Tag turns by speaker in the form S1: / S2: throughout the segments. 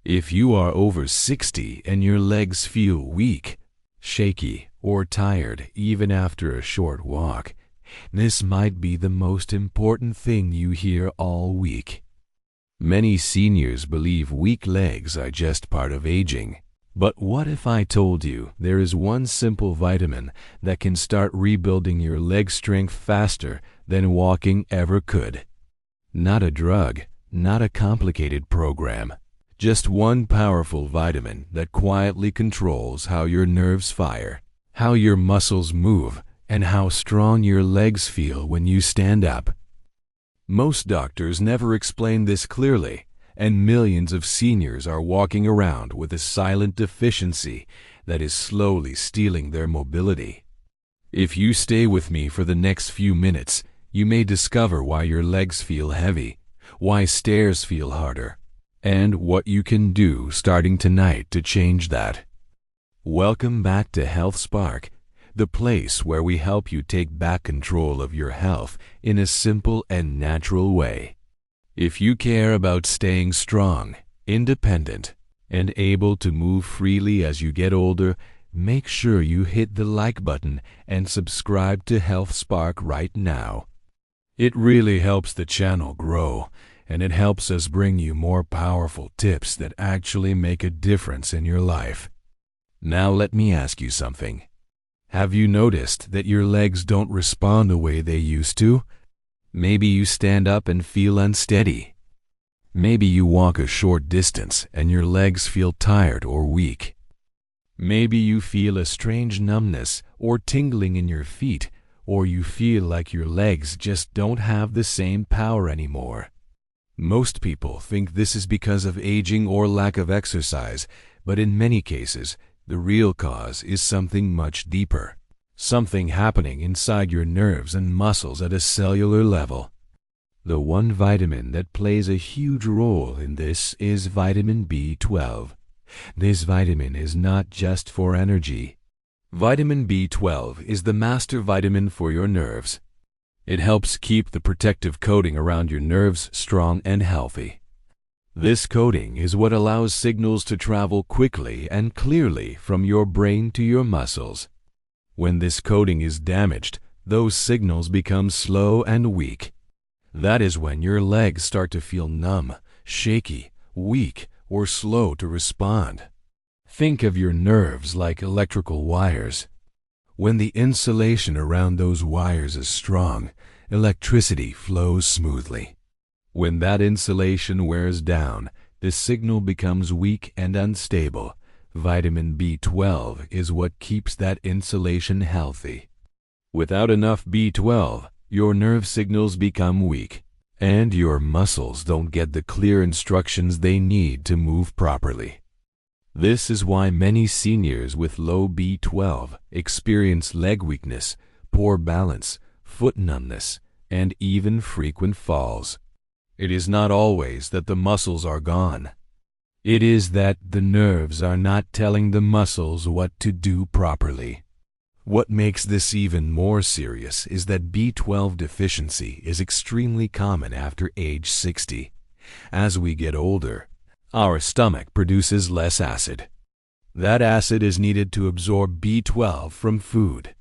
S1: If you are over 60 and your legs feel weak, shaky, or tired even after a short walk, this might be the most important thing you hear all week. Many seniors believe weak legs are just part of aging. But what if I told you there is one simple vitamin that can start rebuilding your leg strength faster than walking ever could? Not a drug, not a complicated program. Just one powerful vitamin that quietly controls how your nerves fire, how your muscles move, and how strong your legs feel when you stand up. Most doctors never explain this clearly, and millions of seniors are walking around with a silent deficiency that is slowly stealing their mobility. If you stay with me for the next few minutes, you may discover why your legs feel heavy, why stairs feel harder, and what you can do starting tonight to change that. Welcome back to HealthSpark, the place where we help you take back control of your health in a simple and natural way. If you care about staying strong, independent, and able to move freely as you get older, make sure you hit the like button and subscribe to HealthSpark right now. It really helps the channel grow, and it helps us bring you more powerful tips that actually make a difference in your life. Now let me ask you something. Have you noticed that your legs don't respond the way they used to? Maybe you stand up and feel unsteady. Maybe you walk a short distance and your legs feel tired or weak. Maybe you feel a strange numbness or tingling in your feet, or you feel like your legs just don't have the same power anymore. Most people think this is because of aging or lack of exercise, but in many cases, the real cause is something much deeper. Something happening inside your nerves and muscles at a cellular level. The one vitamin that plays a huge role in this is vitamin B12. This vitamin is not just for energy. Vitamin B12 is the master vitamin for your nerves. It helps keep the protective coating around your nerves strong and healthy. This coating is what allows signals to travel quickly and clearly from your brain to your muscles. When this coating is damaged, those signals become slow and weak. That is when your legs start to feel numb, shaky, weak, or slow to respond. Think of your nerves like electrical wires. When the insulation around those wires is strong, electricity flows smoothly. When that insulation wears down, the signal becomes weak and unstable. Vitamin B12 is what keeps that insulation healthy. Without enough B12, your nerve signals become weak, and your muscles don't get the clear instructions they need to move properly. This is why many seniors with low B12 experience leg weakness, poor balance, foot numbness, and even frequent falls. It is not always that the muscles are gone. It is that the nerves are not telling the muscles what to do properly. What makes this even more serious is that B12 deficiency is extremely common after age 60. As we get older, our stomach produces less acid. That acid is needed to absorb B12 from food.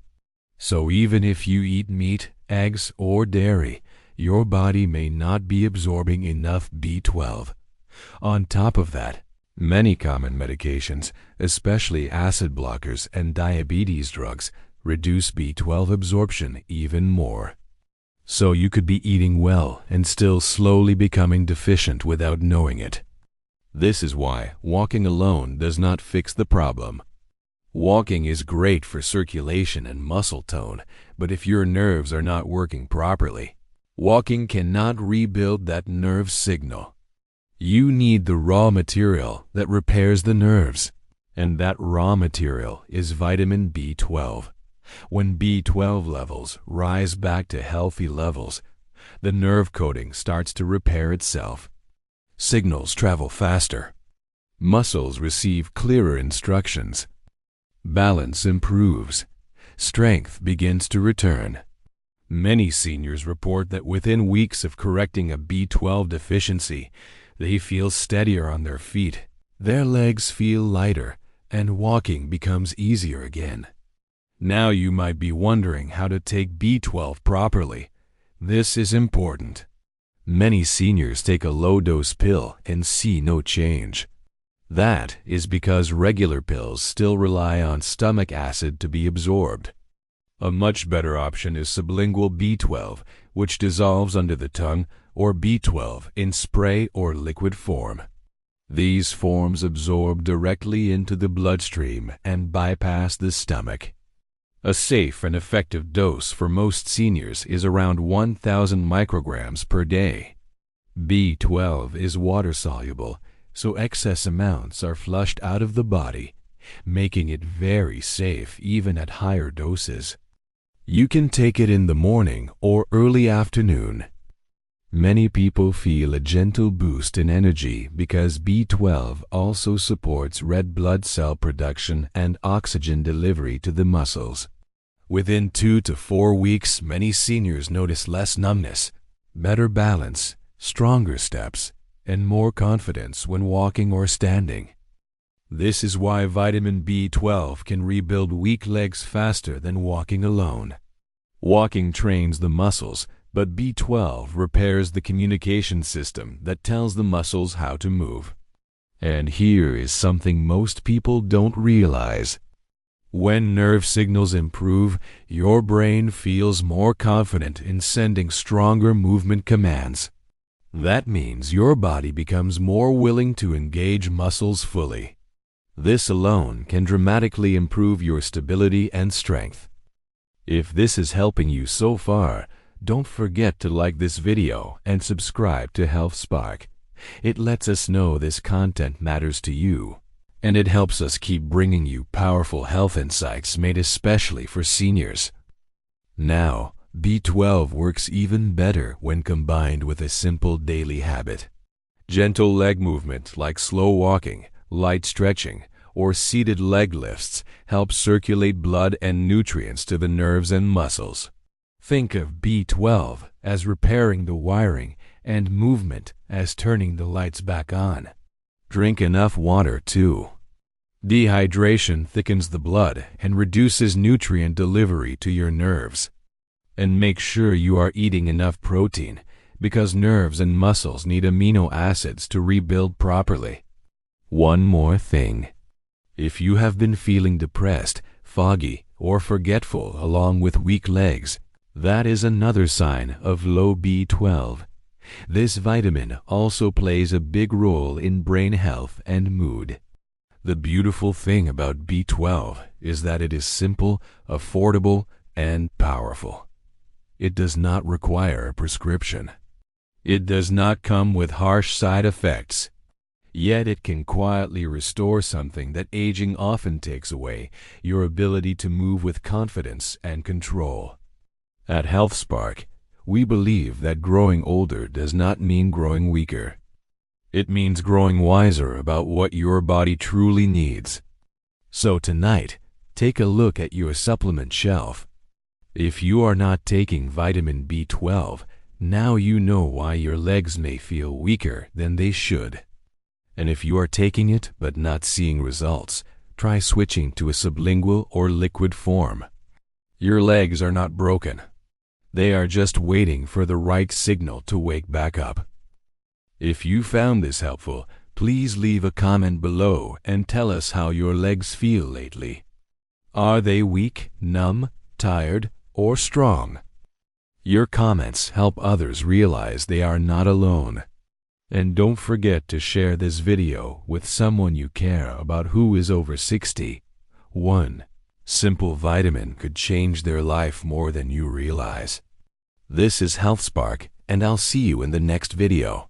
S1: So even if you eat meat, eggs, or dairy, your body may not be absorbing enough B12. On top of that, many common medications, especially acid blockers and diabetes drugs, reduce B12 absorption even more. So you could be eating well and still slowly becoming deficient without knowing it. This is why walking alone does not fix the problem. Walking is great for circulation and muscle tone, but if your nerves are not working properly, walking cannot rebuild that nerve signal. You need the raw material that repairs the nerves, and that raw material is vitamin B12. When B12 levels rise back to healthy levels, the nerve coating starts to repair itself. Signals travel faster. Muscles receive clearer instructions. Balance improves. Strength begins to return. Many seniors report that within weeks of correcting a B12 deficiency, they feel steadier on their feet, Their legs feel lighter, and walking becomes easier again. Now you might be wondering how to take B12 properly. This is important. Many seniors take a low-dose pill and see no change. That is because regular pills still rely on stomach acid to be absorbed. A much better option is sublingual B12, which dissolves under the tongue, or B12 in spray or liquid form. These forms absorb directly into the bloodstream and bypass the stomach. A safe and effective dose for most seniors is around 1,000 micrograms per day. B12 is water-soluble, so excess amounts are flushed out of the body, making it very safe even at higher doses. You can take it in the morning or early afternoon. Many people feel a gentle boost in energy because B12 also supports red blood cell production and oxygen delivery to the muscles. Within 2 to 4 weeks, many seniors notice less numbness, better balance, stronger steps, and more confidence when walking or standing. This is why vitamin B12 can rebuild weak legs faster than walking alone. Walking trains the muscles, but B12 repairs the communication system that tells the muscles how to move. And here is something most people don't realize. When nerve signals improve, your brain feels more confident in sending stronger movement commands. That means your body becomes more willing to engage muscles fully. This alone can dramatically improve your stability and strength. If this is helping you so far, don't forget to like this video and subscribe to HealthSpark. It lets us know this content matters to you, and it helps us keep bringing you powerful health insights made especially for seniors. Now, B12 works even better when combined with a simple daily habit. Gentle leg movement like slow walking, light stretching, or seated leg lifts help circulate blood and nutrients to the nerves and muscles. Think of B12 as repairing the wiring and movement as turning the lights back on. Drink enough water too. Dehydration thickens the blood and reduces nutrient delivery to your nerves. And make sure you are eating enough protein, because nerves and muscles need amino acids to rebuild properly. One more thing. If you have been feeling depressed, foggy, or forgetful along with weak legs, that is another sign of low B12. This vitamin also plays a big role in brain health and mood. The beautiful thing about B12 is that it is simple, affordable, and powerful. It does not require a prescription. It does not come with harsh side effects. Yet it can quietly restore something that aging often takes away, your ability to move with confidence and control. At HealthSpark, we believe that growing older does not mean growing weaker. It means growing wiser about what your body truly needs. So tonight, take a look at your supplement shelf. If you are not taking vitamin B12, now you know why your legs may feel weaker than they should. And if you are taking it but not seeing results, try switching to a sublingual or liquid form. Your legs are not broken. They are just waiting for the right signal to wake back up. If you found this helpful, please leave a comment below and tell us how your legs feel lately. Are they weak, numb, tired, or strong? Your comments help others realize they are not alone. And don't forget to share this video with someone you care about who is over 60. One simple vitamin could change their life more than you realize. This is HealthSpark, and I'll see you in the next video.